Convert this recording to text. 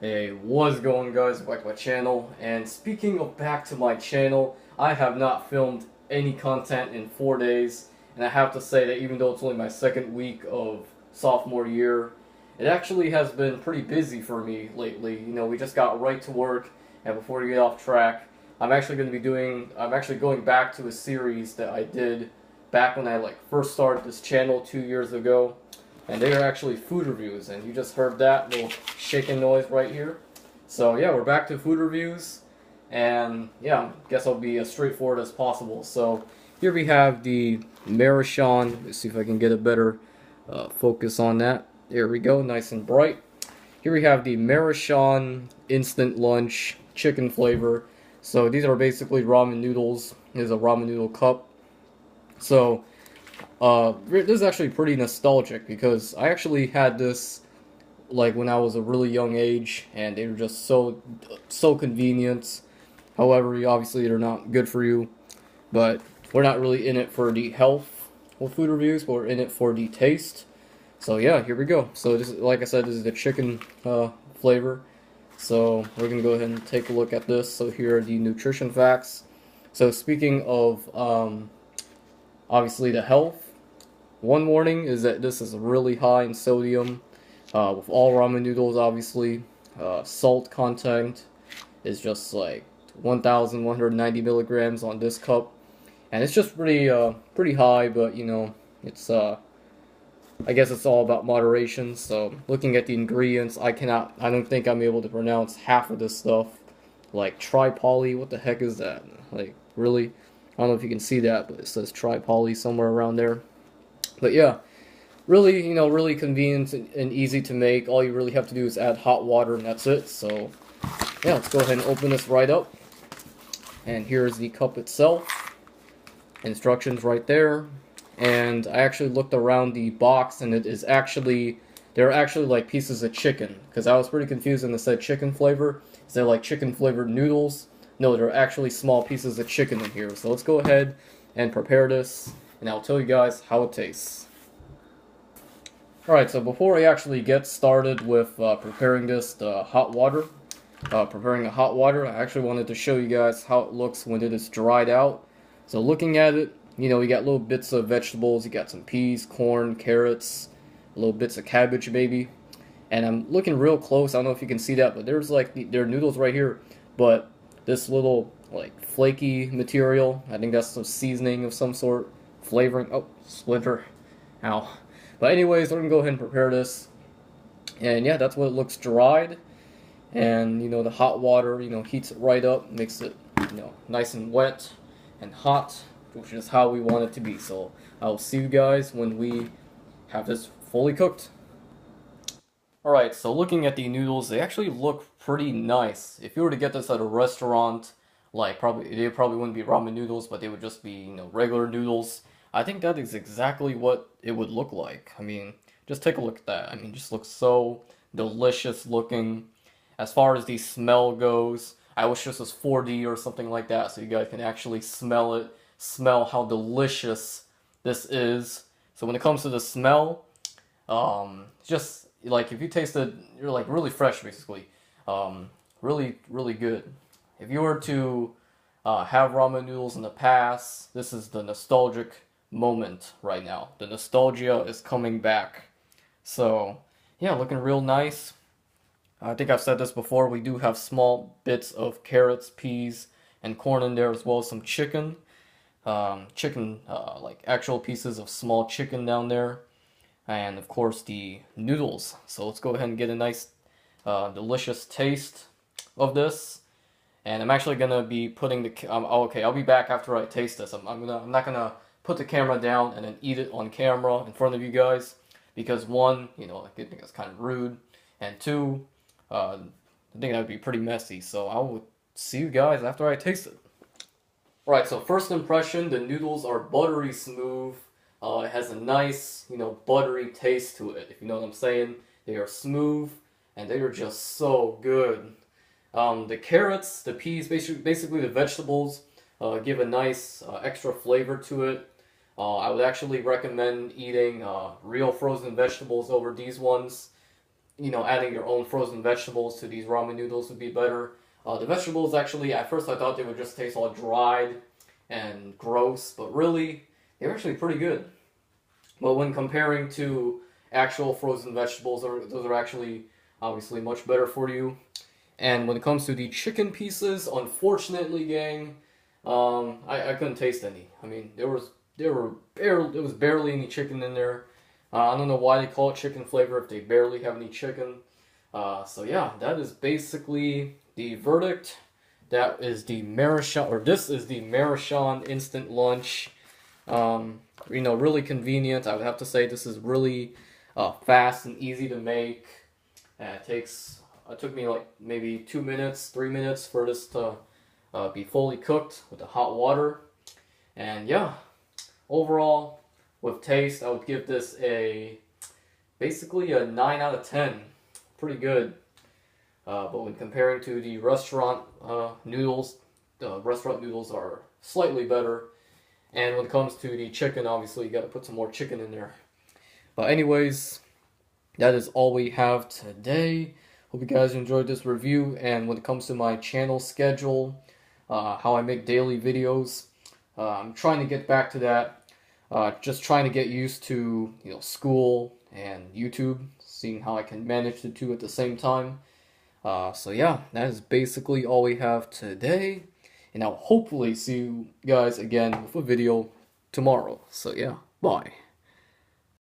Hey, what's going guys? Back to my channel. And speaking of back to my channel, I have not filmed any content in 4 days. And I have to say that even though it's only my second week of sophomore year, it actually has been pretty busy for me lately. You know, we just got right to work, and before we get off track, I'm actually going back to a series that I did back when I first started this channel 2 years ago. And they are actually food reviews, and you just heard that little shaking noise right here. So yeah, we're back to food reviews, and yeah, I guess I'll be as straightforward as possible. So here we have the Maruchan. Let's see if I can get a better focus on that. There we go, nice and bright. Here we have the Marachan Instant Lunch Chicken flavor. So these are basically ramen noodles. Here's a ramen noodle cup. So this is actually pretty nostalgic because I actually had this when I was a really young age, and they were just so convenient. However, obviously they're not good for you, but we're not really in it for the health with food reviews, but we're in it for the taste. So yeah, here we go. So this, like I said, this is the chicken flavor. So we're gonna go ahead and take a look at this. So here are the nutrition facts. So speaking of obviously the health. One warning is that this is really high in sodium, with all ramen noodles obviously. Salt content is just like 1,190 milligrams on this cup, and it's just pretty high, but you know, it's I guess it's all about moderation. So looking at the ingredients, I don't think I'm able to pronounce half of this stuff. Like tripoly, what the heck is that? Like really? I don't know if you can see that, but it says tripoly somewhere around there. But yeah, really, you know, really convenient and easy to make. All you really have to do is add hot water, and that's it. So yeah, let's go ahead and open this right up. And here's the cup itself. Instructions right there. And I actually looked around the box, and they're actually like pieces of chicken, because I was pretty confused when it said chicken flavor. Is there like chicken flavored noodles? No, there are actually small pieces of chicken in here. So let's go ahead and prepare this, and I'll tell you guys how it tastes. Alright, so before I actually get started with preparing this, preparing the hot water, I actually wanted to show you guys how it looks when it is dried out. So looking at it, you know, you got little bits of vegetables, you got some peas, corn, carrots, little bits of cabbage maybe. And I'm looking real close, I don't know if you can see that, but there's there are noodles right here, but this little flaky material, I think that's some seasoning of some sort, flavoring. Oh, splinter. Ow. But anyways, we're gonna go ahead and prepare this. And yeah, that's what it looks dried. And you know, the hot water, you know, heats it right up, makes it, you know, nice and wet and hot, which is how we want it to be. So I'll see you guys when we have this fully cooked. Alright, so looking at the noodles, they actually look pretty nice. If you were to get this at a restaurant, they probably wouldn't be ramen noodles, but they would just be, you know, regular noodles. I think that is exactly what it would look like. I mean, just take a look at that. I mean, it just looks so delicious looking. As far as the smell goes, I wish this was 4D or something like that, so you guys can actually smell it, smell how delicious this is. So when it comes to the smell, just if you taste it, you're like really fresh basically. Really good. If you were to have ramen noodles in the past, this is the nostalgic moment right now. The nostalgia is coming back. So yeah, looking real nice. I think I've said this before, we do have small bits of carrots, peas, and corn in there, as well as some chicken. Like actual pieces of small chicken down there. And of course the noodles. So let's go ahead and get a nice delicious taste of this. And I'm actually gonna be putting the okay, I'll be back after I taste this. I'm not gonna put the camera down and then eat it on camera in front of you guys, because one, you know, I think it's kind of rude, and two, I think that would be pretty messy. So I will see you guys after I taste it. Right, so first impression, the noodles are buttery smooth. It has a nice, you know, buttery taste to it, if you know what I'm saying. They are smooth, and they are just so good. The carrots, the peas, basically the vegetables, give a nice extra flavor to it. I would actually recommend eating real frozen vegetables over these ones. adding your own frozen vegetables to these ramen noodles would be better. The vegetables actually, at first I thought they would just taste all dried and gross, but really, they're actually pretty good. But when comparing to actual frozen vegetables, those are actually obviously much better for you. And when it comes to the chicken pieces, unfortunately, gang, I couldn't taste any. I mean, there was barely any chicken in there. I don't know why they call it chicken flavor if they barely have any chicken. So yeah, that is basically the verdict. That is the Maruchan, or this is the Marachan Instant Lunch. Really convenient. I would have to say this is really fast and easy to make. It took me like maybe 2 minutes, 3 minutes for this to be fully cooked with the hot water. And yeah, overall, with taste, I would give this basically a 9 out of 10. Pretty good. But when comparing to the restaurant noodles, the restaurant noodles are slightly better. And when it comes to the chicken, obviously, you got to put some more chicken in there. But anyways, that is all we have today. Hope you guys enjoyed this review. And when it comes to my channel schedule, how I make daily videos, I'm trying to get back to that. Just trying to get used to school and YouTube, seeing how I can manage the two at the same time. So yeah, that is basically all we have today. And I'll hopefully see you guys again with a video tomorrow. So yeah, bye.